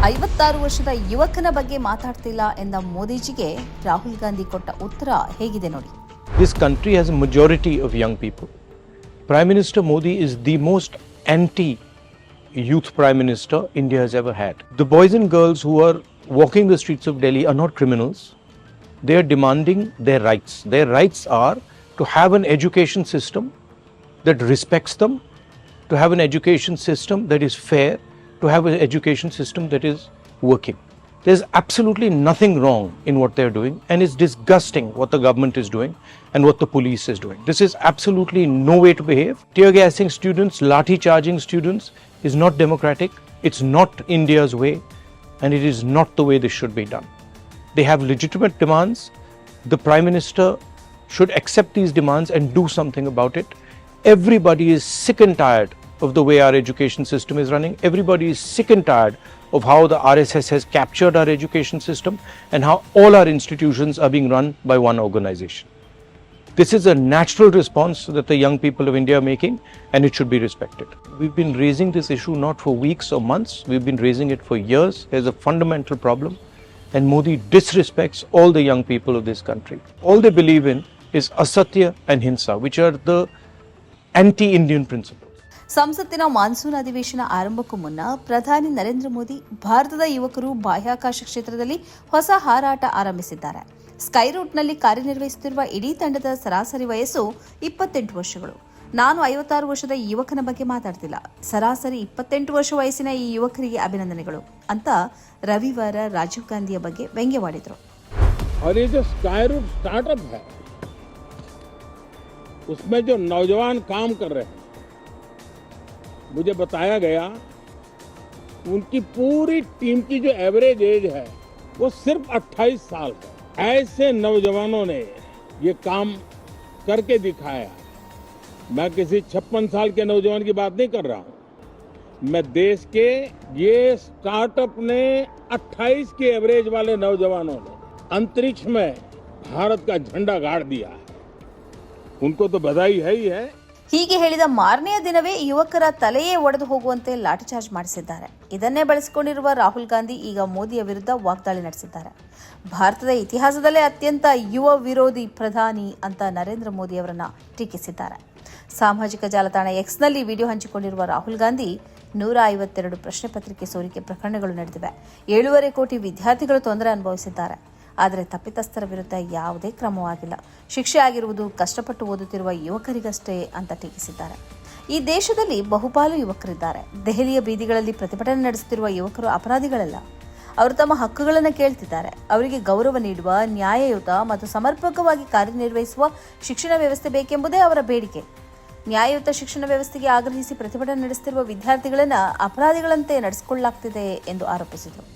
56 ವರ್ಷದ ಯುವಕನ ಬಗ್ಗೆ ಮಾತಾಡ್ತಿಲ್ಲ ಎಂದ ಮೋದಿಜಿಗೆ ರಾಹುಲ್ ಗಾಂಧಿ ಕೊಟ್ಟ ಉತ್ತರ ಹೇಗಿದೆ ನೋಡಿ. This country has a majority of young people. Prime Minister Modi is the most anti-youth Prime Minister India has ever had. The boys and girls who are walking the streets of Delhi are not criminals. They are demanding their rights. Their rights are to have an education system that respects them, to have an education system that is fair, to have an education system that is working. There's absolutely nothing wrong in what they're doing, and it's disgusting what the government is doing and what the police is doing. This is absolutely no way to behave. Tear gassing students, lathi charging students is not democratic. It's not India's way, and it is not the way this should be done. They have legitimate demands. The Prime Minister should accept these demands and do something about it. Everybody is sick and tired of the way our education system is running. Everybody is sick and tired of how the RSS has captured our education system and how all our institutions are being run by one organization. This is a natural response that the young people of India are making, and it should be respected. We've been raising this issue not for weeks or months, we've been raising it for years. There's a fundamental problem, and Modi disrespects all the young people of this country. All they believe in is asatya and hinsa, which are the anti-Indian principles. ಸಂಸತ್ತಿನ monsoon ಅಧಿವೇಶನ ಆರಂಭಕ್ಕೂ ಮುನ್ನ ಪ್ರಧಾನಿ ನರೇಂದ್ರ ಮೋದಿ ಭಾರತದ ಯುವಕರು ಬಾಹ್ಯಾಕಾಶ ಕ್ಷೇತ್ರದಲ್ಲಿ ಹೊಸ ಹಾರಾಟ ಆರಂಭಿಸಿದ್ದಾರೆ. ಸ್ಕೈ ರೂಟ್ನಲ್ಲಿ ಕಾರ್ಯನಿರ್ವಹಿಸುತ್ತಿರುವ ಇಡೀ ತಂಡದ ಸರಾಸರಿ ವಯಸ್ಸು 28 ವರ್ಷಗಳು. ನಾನು 56 ವರ್ಷದ ಯುವಕನ ಬಗ್ಗೆ ಮಾತಾಡ್ತಿಲ್ಲ, ಸರಾಸರಿ 28 ವರ್ಷ ವಯಸ್ಸಿನ ಈ ಯುವಕರಿಗೆ ಅಭಿನಂದನೆಗಳು ಅಂತ ರವಿವಾರ ರಾಜೀವ್ ಗಾಂಧಿಯ ಬಗ್ಗೆ ವ್ಯಂಗ್ಯವಾಡಿದರು. उसमें जो नौजवान काम कर रहे हैं, मुझे बताया गया उनकी पूरी टीम की जो एवरेज एज है वो सिर्फ 28 साल है. ऐसे नौजवानों ने ये काम करके दिखाया. मैं किसी 56 साल के नौजवान की बात नहीं कर रहा हूं. मैं देश के ये स्टार्टअप ने 28 के एवरेज वाले नौजवानों ने अंतरिक्ष में भारत का झंडा गाड़ दिया है. उनको तो बधाई है ही है. ಹೀಗೆ ಹೇಳಿದ ಮಾರನೆಯ ದಿನವೇ ಯುವಕರ ತಲೆಯೇ ಒಡೆದು ಹೋಗುವಂತೆ ಲಾಠಿಚಾರ್ಜ್ ಮಾಡಿಸಿದ್ದಾರೆ. ಇದನ್ನೇ ಬಳಸಿಕೊಂಡಿರುವ ರಾಹುಲ್ ಗಾಂಧಿ ಈಗ ಮೋದಿಯ ವಿರುದ್ಧ ವಾಗ್ದಾಳಿ ನಡೆಸಿದ್ದಾರೆ. ಭಾರತದ ಇತಿಹಾಸದಲ್ಲೇ ಅತ್ಯಂತ ಯುವ ವಿರೋಧಿ ಪ್ರಧಾನಿ ಅಂತ ನರೇಂದ್ರ ಮೋದಿ ಅವರನ್ನ ಟೀಕಿಸಿದ್ದಾರೆ. ಸಾಮಾಜಿಕ ಜಾಲತಾಣ ಎಕ್ಸ್ನಲ್ಲಿ ವಿಡಿಯೋ ಹಂಚಿಕೊಂಡಿರುವ ರಾಹುಲ್ ಗಾಂಧಿ 152 ಪ್ರಶ್ನೆ ಪತ್ರಿಕೆ ಸೋರಿಕೆ ಪ್ರಕರಣಗಳು ನಡೆದಿವೆ, 7.5 ಕೋಟಿ ವಿದ್ಯಾರ್ಥಿಗಳು ತೊಂದರೆ ಅನುಭವಿಸಿದ್ದಾರೆ, ಆದರೆ ತಪ್ಪಿತಸ್ಥರ ವಿರುದ್ಧ ಯಾವುದೇ ಕ್ರಮವಾಗಿಲ್ಲ, ಶಿಕ್ಷೆ ಆಗಿರುವುದು ಕಷ್ಟಪಟ್ಟು ಓದುತ್ತಿರುವ ಯುವಕರಿಗಷ್ಟೇ ಅಂತ ಟೀಕಿಸಿದ್ದಾರೆ. ಈ ದೇಶದಲ್ಲಿ ಬಹುಪಾಲು ಯುವಕರಿದ್ದಾರೆ. ದೆಹಲಿಯ ಬೀದಿಗಳಲ್ಲಿ ಪ್ರತಿಭಟನೆ ನಡೆಸುತ್ತಿರುವ ಯುವಕರು ಅಪರಾಧಿಗಳಲ್ಲ. ಅವರು ತಮ್ಮ ಹಕ್ಕುಗಳನ್ನು ಕೇಳ್ತಿದ್ದಾರೆ. ಅವರಿಗೆ ಗೌರವ ನೀಡುವ, ನ್ಯಾಯಯುತ ಮತ್ತು ಸಮರ್ಪಕವಾಗಿ ಕಾರ್ಯನಿರ್ವಹಿಸುವ ಶಿಕ್ಷಣ ವ್ಯವಸ್ಥೆ ಬೇಕೆಂಬುದೇ ಅವರ ಬೇಡಿಕೆ. ನ್ಯಾಯಯುತ ಶಿಕ್ಷಣ ವ್ಯವಸ್ಥೆಗೆ ಆಗ್ರಹಿಸಿ ಪ್ರತಿಭಟನೆ ನಡೆಸುತ್ತಿರುವ ವಿದ್ಯಾರ್ಥಿಗಳನ್ನು ಅಪರಾಧಿಗಳಂತೆ ನಡೆಸಿಕೊಳ್ಳಲಾಗ್ತಿದೆ ಎಂದು ಆರೋಪಿಸಿದರು.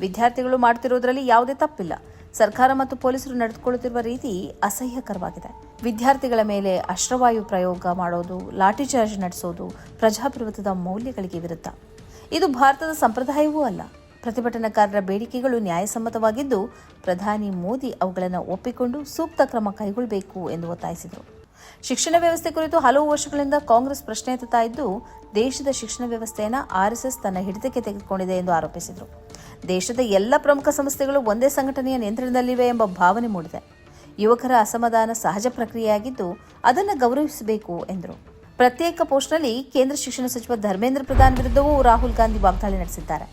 ವಿದ್ಯಾರ್ಥಿಗಳು ಮಾಡುತ್ತಿರುವುದರಲ್ಲಿ ಯಾವುದೇ ತಪ್ಪಿಲ್ಲ. ಸರ್ಕಾರ ಮತ್ತು ಪೊಲೀಸರು ನಡೆದುಕೊಳ್ಳುತ್ತಿರುವ ರೀತಿ ಅಸಹ್ಯಕರವಾಗಿದೆ. ವಿದ್ಯಾರ್ಥಿಗಳ ಮೇಲೆ ಅಶ್ರವಾಯು ಪ್ರಯೋಗ ಮಾಡೋದು, ಲಾಠಿಚಾರ್ಜ್ ನಡೆಸೋದು ಪ್ರಜಾಪ್ರಭುತ್ವದ ಮೌಲ್ಯಗಳಿಗೆ ವಿರುದ್ಧ. ಇದು ಭಾರತದ ಸಂಪ್ರದಾಯವೂ ಅಲ್ಲ. ಪ್ರತಿಭಟನಾಕಾರರ ಬೇಡಿಕೆಗಳು ನ್ಯಾಯಸಮ್ಮತವಾಗಿದ್ದು ಪ್ರಧಾನಿ ಮೋದಿ ಅವುಗಳನ್ನು ಒಪ್ಪಿಕೊಂಡು ಸೂಕ್ತ ಕ್ರಮ ಕೈಗೊಳ್ಳಬೇಕು ಎಂದು ಒತ್ತಾಯಿಸಿದರು. ಶಿಕ್ಷಣ ವ್ಯವಸ್ಥೆ ಕುರಿತು ಹಲವು ವರ್ಷಗಳಿಂದ ಕಾಂಗ್ರೆಸ್ ಪ್ರಶ್ನೆ ಎತ್ತುತ್ತಾ ಇದ್ದು ದೇಶದ ಶಿಕ್ಷಣ ವ್ಯವಸ್ಥೆಯನ್ನು RSS ತನ್ನ ಹಿಡಿತಕ್ಕೆ ತೆಗೆದುಕೊಂಡಿದೆ ಎಂದು ಆರೋಪಿಸಿದರು. ದೇಶದ ಎಲ್ಲ ಪ್ರಮುಖ ಸಂಸ್ಥೆಗಳು ಒಂದೇ ಸಂಘಟನೆಯ ನಿಯಂತ್ರಣದಲ್ಲಿವೆ ಎಂಬ ಭಾವನೆ ಮೂಡಿದೆ. ಯುವಕರ ಅಸಮಾಧಾನ ಸಹಜ ಪ್ರಕ್ರಿಯೆಯಾಗಿದ್ದು ಅದನ್ನು ಗೌರವಿಸಬೇಕು ಎಂದರು. ಪ್ರತ್ಯೇಕ ಪೋಸ್ಟ್ನಲ್ಲಿ ಕೇಂದ್ರ ಶಿಕ್ಷಣ ಸಚಿವ ಧರ್ಮೇಂದ್ರ ಪ್ರಧಾನ್ ವಿರುದ್ಧವೂ ರಾಹುಲ್ ಗಾಂಧಿ ವಾಗ್ದಾಳಿ ನಡೆಸಿದ್ದಾರೆ.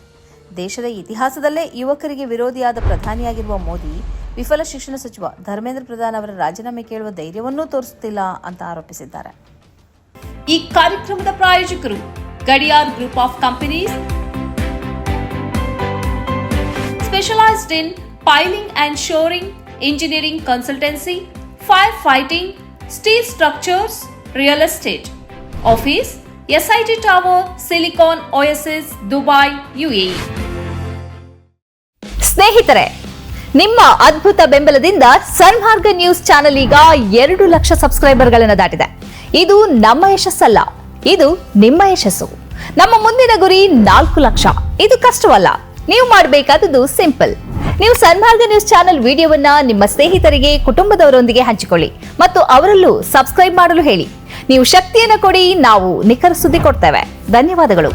ದೇಶದ ಇತಿಹಾಸದಲ್ಲೇ ಯುವಕರಿಗೆ ವಿರೋಧಿಯಾದ ಪ್ರಧಾನಿಯಾಗಿರುವ ಮೋದಿ ವಿಫಲ ಶಿಕ್ಷಣ ಸಚಿವ ಧರ್ಮೇಂದ್ರ ಪ್ರಧಾನ್ ಅವರ ರಾಜೀನಾಮೆ ಕೇಳುವ ಧೈರ್ಯವನ್ನೂ ತೋರಿಸುತ್ತಿಲ್ಲ ಅಂತ ಆರೋಪಿಸಿದ್ದಾರೆ. ಈ ಕಾರ್ಯಕ್ರಮದ ಪ್ರಾಯೋಜಕರು Gadiyar group of companies, specialized in piling and shoring, engineering consultancy, firefighting, steel structures, real estate. Office SIT Tower, Silicon Oasis, Dubai, UAE. ಸ್ನೇಹಿತರೆ, ನಿಮ್ಮ ಅದ್ಭುತ ಬೆಂಬಲದಿಂದ ಸನ್ಮಾರ್ಗ ನ್ಯೂಸ್ ಚಾನೆಲ್ ಈಗ 2 ಲಕ್ಷ ಸಬ್ಸ್ಕ್ರೈಬರ್ಗಳನ್ನು ದಾಟಿದೆ. ಇದು ನಮ್ಮ ಯಶಸ್ಸಲ್ಲ, ಇದು ನಿಮ್ಮ ಯಶಸ್ಸು. ನಮ್ಮ ಮುಂದಿನ ಗುರಿ 4 ಲಕ್ಷ. ಇದು ಕಷ್ಟವಲ್ಲ. ನೀವು ಮಾಡಬೇಕಾದದ್ದು ಸಿಂಪಲ್. ನೀವು ಸನ್ಮಾರ್ಗ ನ್ಯೂಸ್ ಚಾನೆಲ್ ವಿಡಿಯೋವನ್ನ ನಿಮ್ಮ ಸ್ನೇಹಿತರಿಗೆ, ಕುಟುಂಬದವರೊಂದಿಗೆ ಹಂಚಿಕೊಳ್ಳಿ ಮತ್ತು ಅವರಲ್ಲೂ ಸಬ್ಸ್ಕ್ರೈಬ್ ಮಾಡಲು ಹೇಳಿ. ನೀವು ಶಕ್ತಿಯನ್ನು ಕೊಡಿ, ನಾವು ನಿಖರ ಸುದ್ದಿ ಕೊಡ್ತೇವೆ. ಧನ್ಯವಾದಗಳು.